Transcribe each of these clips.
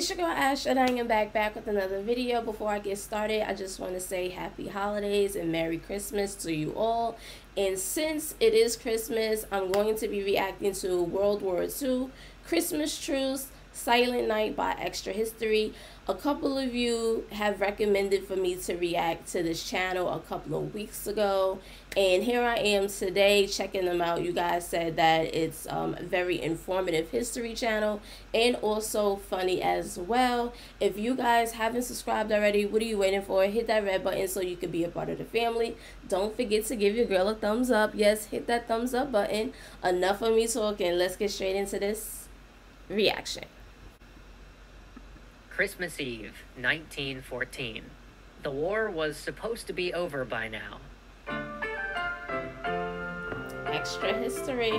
It's your girl Ash, and I am back with another video. Before I get started, I just want to say happy holidays and Merry Christmas to you all. And since it is Christmas, I'm going to be reacting to World War II, Christmas Truce, Silent Night by Extra History. A couple of you have recommended for me to react to this channel a couple of weeks ago, and here I am today checking them out. You guys said that it's a very informative history channel and also funny as well. If you guys haven't subscribed already, what are you waiting for? Hit that red button so you can be a part of the family. Don't forget to give your girl a thumbs up. Yes, hit that thumbs up button. Enough of me talking. Let's get straight into this reaction. Christmas Eve, 1914. The war was supposed to be over by now. Extra history.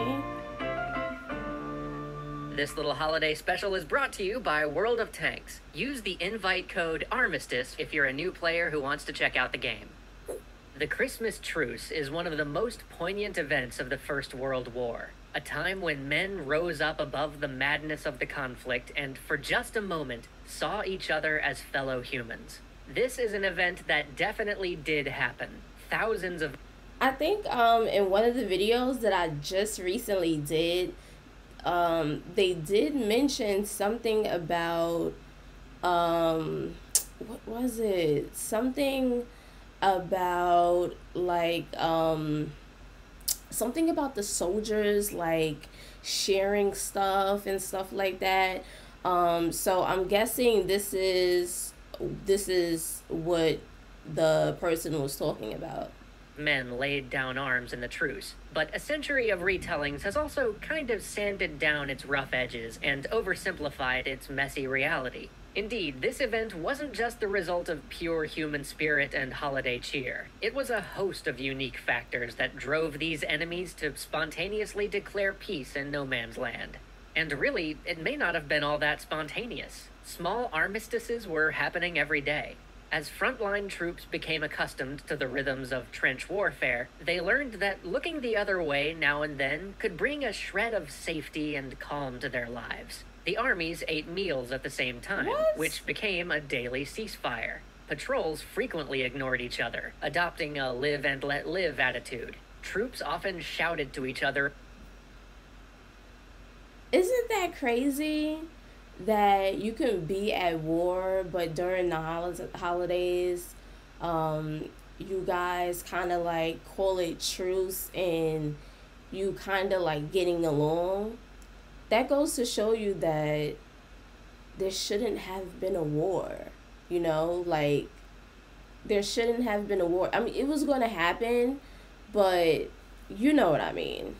This little holiday special is brought to you by World of Tanks. Use the invite code ARMISTICE if you're a new player who wants to check out the game. The Christmas Truce is one of the most poignant events of the First World War. A time when men rose up above the madness of the conflict and, for just a moment, saw each other as fellow humans. This is an event that definitely did happen. Thousands of... I think in one of the videos that I just recently did, they did mention something about, what was it? Something about, like, something about the soldiers, like, sharing stuff and stuff like that. So I'm guessing this is what the person was talking about. Men laid down arms in the truce, but a century of retellings has also kind of sanded down its rough edges and oversimplified its messy reality. Indeed, this event wasn't just the result of pure human spirit and holiday cheer. It was a host of unique factors that drove these enemies to spontaneously declare peace in no man's land. And really, it may not have been all that spontaneous. Small armistices were happening every day. As frontline troops became accustomed to the rhythms of trench warfare, they learned that looking the other way now and then could bring a shred of safety and calm to their lives. The armies ate meals at the same time, which became a daily ceasefire. Patrols frequently ignored each other, adopting a live and let live attitude. Troops often shouted to each other. Isn't that crazy that you can be at war, but during the holidays, you guys kind of like call it truce and you kind of like getting along? That goes to show you that there shouldn't have been a war, you know, like there shouldn't have been a war. I mean, it was going to happen, but you know what I mean.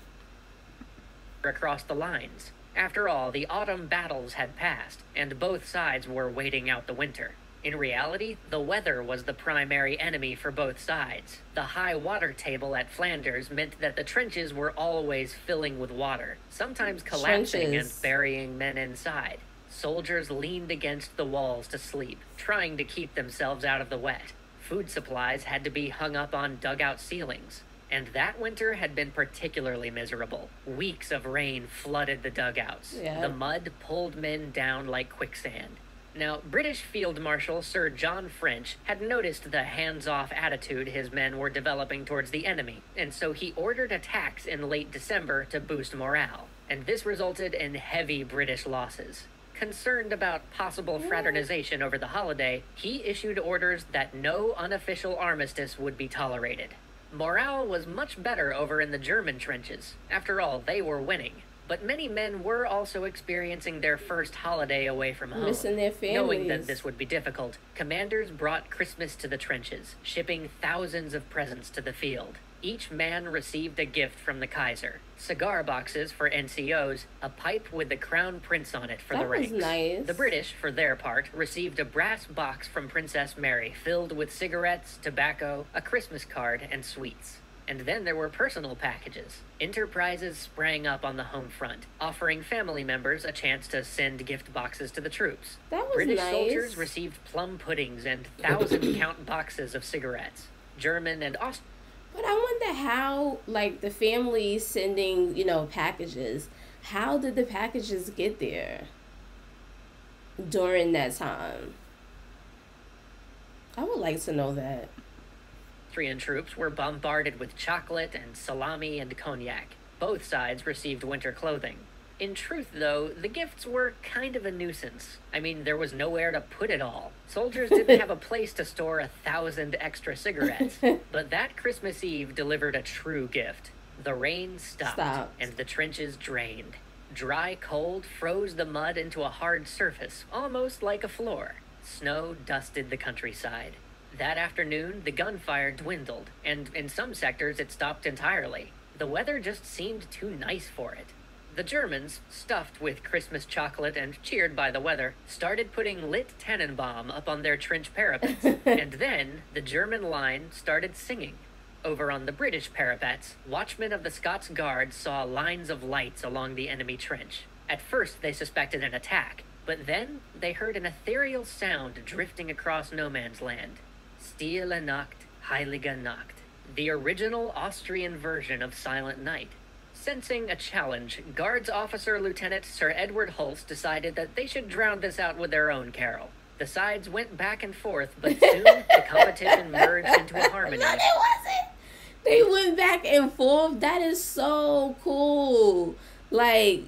Across the lines. After all, the autumn battles had passed, and both sides were waiting out the winter. In reality, the weather was the primary enemy for both sides. The high water table at Flanders meant that the trenches were always filling with water, sometimes collapsing and burying men inside. Soldiers leaned against the walls to sleep, trying to keep themselves out of the wet. Food supplies had to be hung up on dugout ceilings. And that winter had been particularly miserable. Weeks of rain flooded the dugouts. The mud pulled men down like quicksand. Now, British Field Marshal Sir John French had noticed the hands-off attitude his men were developing towards the enemy, and so he ordered attacks in late December to boost morale. And this resulted in heavy British losses. Concerned about possible fraternization over the holiday, he issued orders that no unofficial armistice would be tolerated. Morale was much better over in the German trenches. After all, they were winning. But many men were also experiencing their first holiday away from home. Missing their families. Knowing that this would be difficult, commanders brought Christmas to the trenches, shipping thousands of presents to the field. Each man received a gift from the Kaiser. Cigar boxes for NCOs, a pipe with the Crown Prince on it for the ranks. That was nice. The British, for their part, received a brass box from Princess Mary filled with cigarettes, tobacco, a Christmas card, and sweets. And then there were personal packages. Enterprises sprang up on the home front, offering family members a chance to send gift boxes to the troops. That was British nice. soldiers received plum puddings and 1,000-count boxes of cigarettes. German and Austrian... But I wonder how, like, the family sending, you know, packages, how did the packages get there? during that time? I would like to know that. Austrian troops were bombarded with chocolate and salami and cognac. Both sides received winter clothing. In truth, though, the gifts were kind of a nuisance. I mean, there was nowhere to put it all. Soldiers didn't have a place to store 1,000 extra cigarettes. But that Christmas Eve delivered a true gift. The rain stopped. And the trenches drained. Dry cold froze the mud into a hard surface, almost like a floor. Snow dusted the countryside. That afternoon, the gunfire dwindled, and in some sectors it stopped entirely. The weather just seemed too nice for it. The Germans, stuffed with Christmas chocolate and cheered by the weather, started putting lit Tannenbaum up on their trench parapets. And then the German line started singing. Over on the British parapets, watchmen of the Scots Guard saw lines of lights along the enemy trench. At first they suspected an attack, but then they heard an ethereal sound drifting across no man's land. Stille Nacht, Heilige Nacht, the original Austrian version of Silent Night. Sensing a challenge, Guards Officer Lieutenant Sir Edward Hulse decided that they should drown this out with their own carol. The sides went back and forth, but soon the competition merged into a harmony. No, it wasn't. They went back and forth. That is so cool. Like,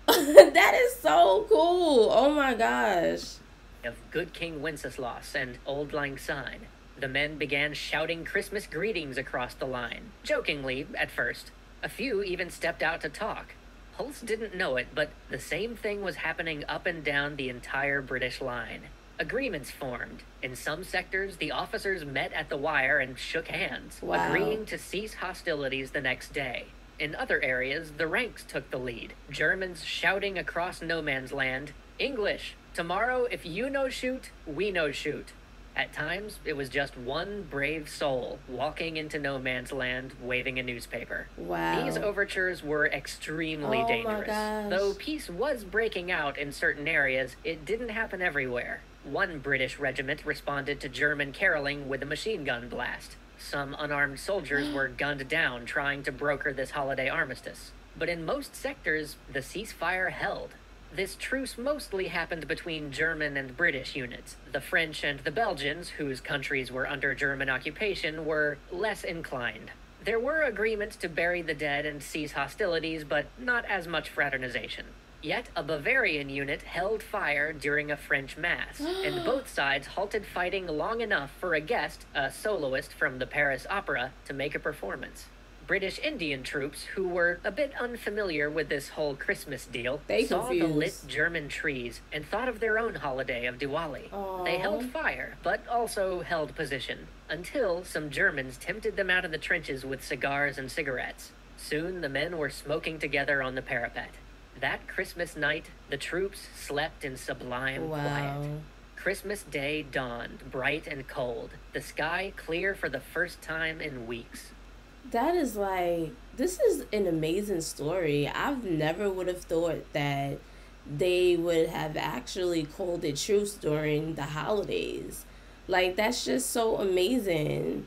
that is so cool. Oh my gosh. Of Good King Wenceslas and Auld Lang Syne. The men began shouting Christmas greetings across the line, jokingly at first. A few even stepped out to talk. Hulse didn't know it, but the same thing was happening up and down the entire British line. Agreements formed. In some sectors, the officers met at the wire and shook hands, agreeing to cease hostilities the next day. In other areas, the ranks took the lead, Germans shouting across no man's land, "English, tomorrow if you no shoot, we no shoot." At times, it was just one brave soul walking into no man's land, waving a newspaper. Wow. These overtures were extremely dangerous. Though peace was breaking out in certain areas, it didn't happen everywhere. One British regiment responded to German caroling with a machine gun blast. Some unarmed soldiers were gunned down trying to broker this holiday armistice. But in most sectors, the ceasefire held. This truce mostly happened between German and British units. The French and the Belgians, whose countries were under German occupation, were less inclined. There were agreements to bury the dead and cease hostilities, but not as much fraternization. Yet a Bavarian unit held fire during a French mass, and both sides halted fighting long enough for a guest, a soloist from the Paris Opera, to make a performance. British Indian troops, who were a bit unfamiliar with this whole Christmas deal, saw the lit German trees and thought of their own holiday of Diwali. Aww. They held fire, but also held position, until some Germans tempted them out of the trenches with cigars and cigarettes. Soon the men were smoking together on the parapet. That Christmas night, the troops slept in sublime quiet. Christmas Day dawned, bright and cold, the sky clear for the first time in weeks. That is like, this is an amazing story. I've never would have thought that they would have actually called a truce during the holidays. Like, that's just so amazing.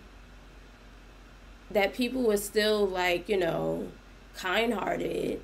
That people were still, like, you know, kind-hearted.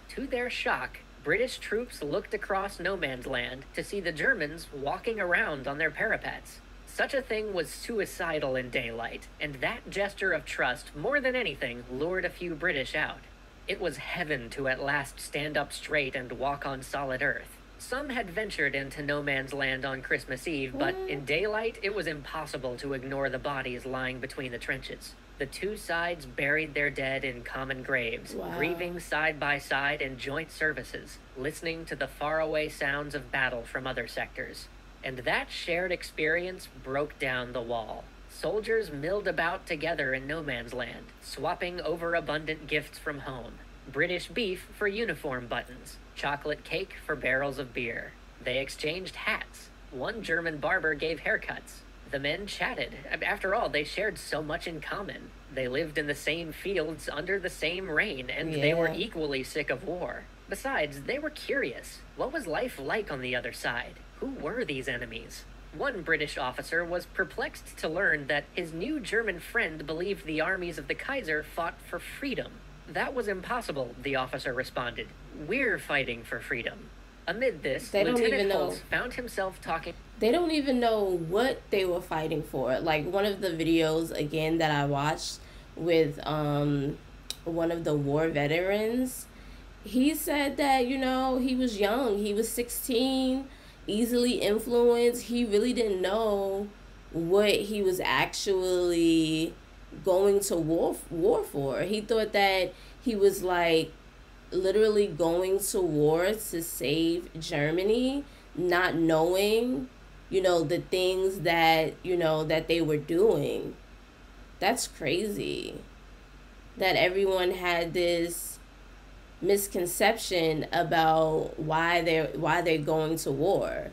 To their shock, British troops looked across no man's land to see the Germans walking around on their parapets. Such a thing was suicidal in daylight, and that gesture of trust, more than anything, lured a few British out. It was heaven to at last stand up straight and walk on solid earth. Some had ventured into no man's land on Christmas Eve, but in daylight it was impossible to ignore the bodies lying between the trenches. The two sides buried their dead in common graves, grieving side by side in joint services, listening to the faraway sounds of battle from other sectors. And that shared experience broke down the wall. Soldiers milled about together in no man's land, swapping overabundant gifts from home. British beef for uniform buttons, chocolate cake for barrels of beer. They exchanged hats. One German barber gave haircuts. The men chatted. After all, they shared so much in common. They lived in the same fields under the same rain, and they were equally sick of war. Besides, they were curious. What was life like on the other side? Who were these enemies? One British officer was perplexed to learn that his new German friend believed the armies of the Kaiser fought for freedom. That was impossible, the officer responded. We're fighting for freedom. Amid this, They don't Lieutenant even know. Holtz found himself talking. They don't even know what they were fighting for. Like one of the videos again that I watched with one of the war veterans, he said that, you know, he was young. He was 16, easily influenced. He really didn't know what he was actually going to war for. He thought that he was like literally going to war to save Germany, not knowing, you know, the things that, you know, that they were doing. That's crazy. That everyone had this misconception about why they're going to war.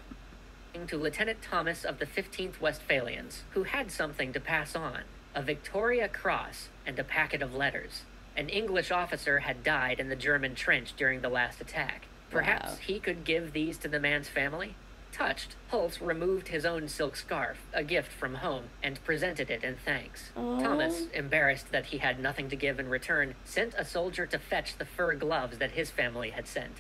To Lieutenant Thomas of the 15th Westphalians, who had something to pass on, a Victoria Cross and a packet of letters. An English officer had died in the German trench during the last attack. Perhaps he could give these to the man's family? Touched, Holtz removed his own silk scarf, a gift from home, and presented it in thanks. Aww. Thomas, embarrassed that he had nothing to give in return, sent a soldier to fetch the fur gloves that his family had sent.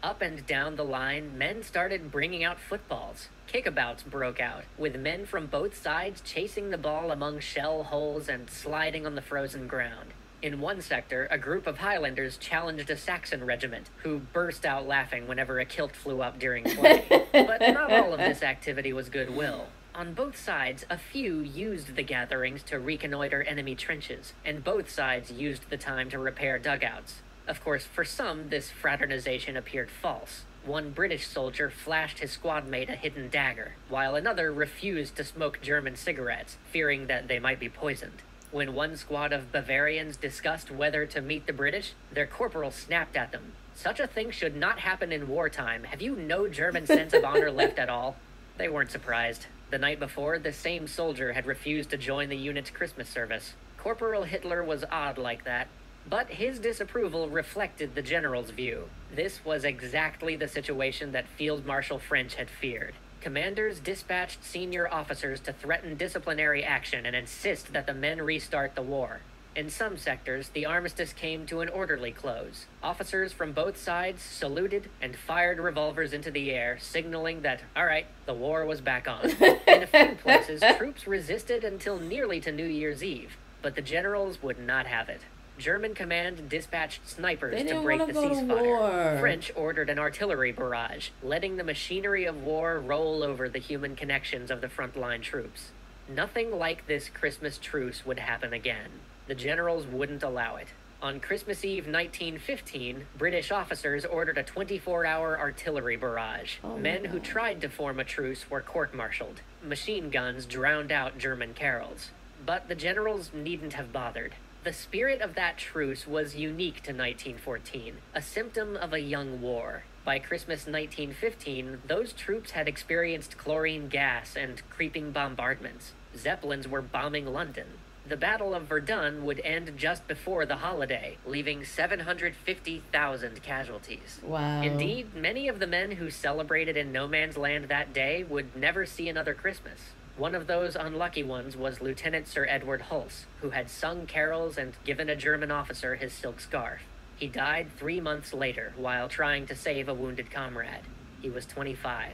Up and down the line, men started bringing out footballs. Kickabouts broke out, with men from both sides chasing the ball among shell holes and sliding on the frozen ground. In one sector, a group of Highlanders challenged a Saxon regiment, who burst out laughing whenever a kilt flew up during play. But not all of this activity was goodwill. On both sides, a few used the gatherings to reconnoiter enemy trenches, and both sides used the time to repair dugouts. Of course, for some, this fraternization appeared false. One British soldier flashed his squad mate a hidden dagger, while another refused to smoke German cigarettes, fearing that they might be poisoned. When one squad of Bavarians discussed whether to meet the British, their corporal snapped at them. Such a thing should not happen in wartime. Have you no German sense of honor left at all? They weren't surprised. The night before, the same soldier had refused to join the unit's Christmas service. Corporal Hitler was odd like that. But his disapproval reflected the general's view. This was exactly the situation that Field Marshal French had feared. Commanders dispatched senior officers to threaten disciplinary action and insist that the men restart the war. In some sectors, the armistice came to an orderly close. Officers from both sides saluted and fired revolvers into the air, signaling that, all right, the war was back on. In a few places, troops resisted until nearly to New Year's Eve, but the generals would not have it. German command dispatched snipers to break the ceasefire. French ordered an artillery barrage, letting the machinery of war roll over the human connections of the frontline troops. Nothing like this Christmas truce would happen again. The generals wouldn't allow it. On Christmas Eve 1915, British officers ordered a 24-hour artillery barrage. Men who tried to form a truce were court-martialed. Machine guns drowned out German carols. But the generals needn't have bothered. The spirit of that truce was unique to 1914, a symptom of a young war. By Christmas 1915, those troops had experienced chlorine gas and creeping bombardments. Zeppelins were bombing London. The Battle of Verdun would end just before the holiday, leaving 750,000 casualties. Wow. Indeed, many of the men who celebrated in no man's land that day would never see another Christmas. One of those unlucky ones was Lieutenant Sir Edward Hulse, who had sung carols and given a German officer his silk scarf. He died 3 months later while trying to save a wounded comrade. He was 25.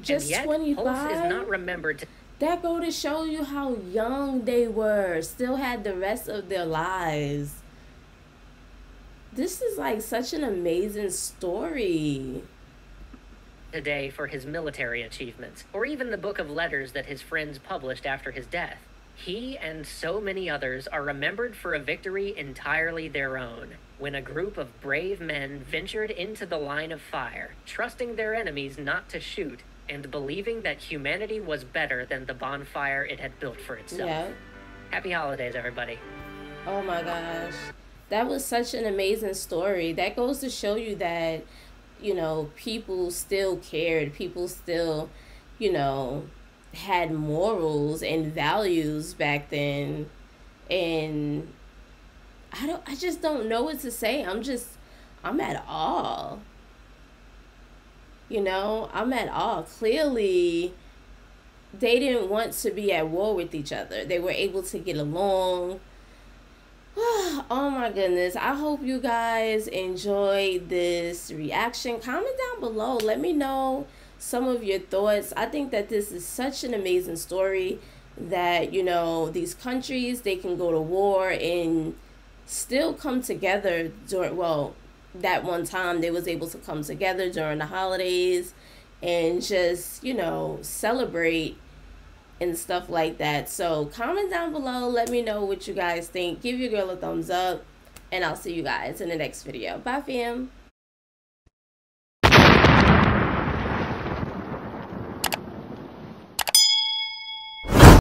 Just and yet, 25? Hulse is not remembered to... That go to show you how young they were, still had the rest of their lives. This is like such an amazing story. Today for his military achievements, or even the book of letters that his friends published after his death. He and so many others are remembered for a victory entirely their own, when a group of brave men ventured into the line of fire, trusting their enemies not to shoot, and believing that humanity was better than the bonfire it had built for itself. Yeah. Happy holidays, everybody. Oh my gosh. That was such an amazing story. That goes to show you that, you know, people still cared. People still, you know, had morals and values back then. And I just don't know what to say. I'm at awe. You know, I'm at awe. Clearly, they didn't want to be at war with each other. They were able to get along. Oh my goodness. I hope you guys enjoyed this reaction. Comment down below. Let me know some of your thoughts. I think that this is such an amazing story that, you know, these countries, they can go to war and still come together during, well, that one time they was able to come together during the holidays and just, you know, celebrate and stuff like that. So comment down below, let me know what you guys think. Give your girl a thumbs up, and I'll see you guys in the next video. Bye, fam.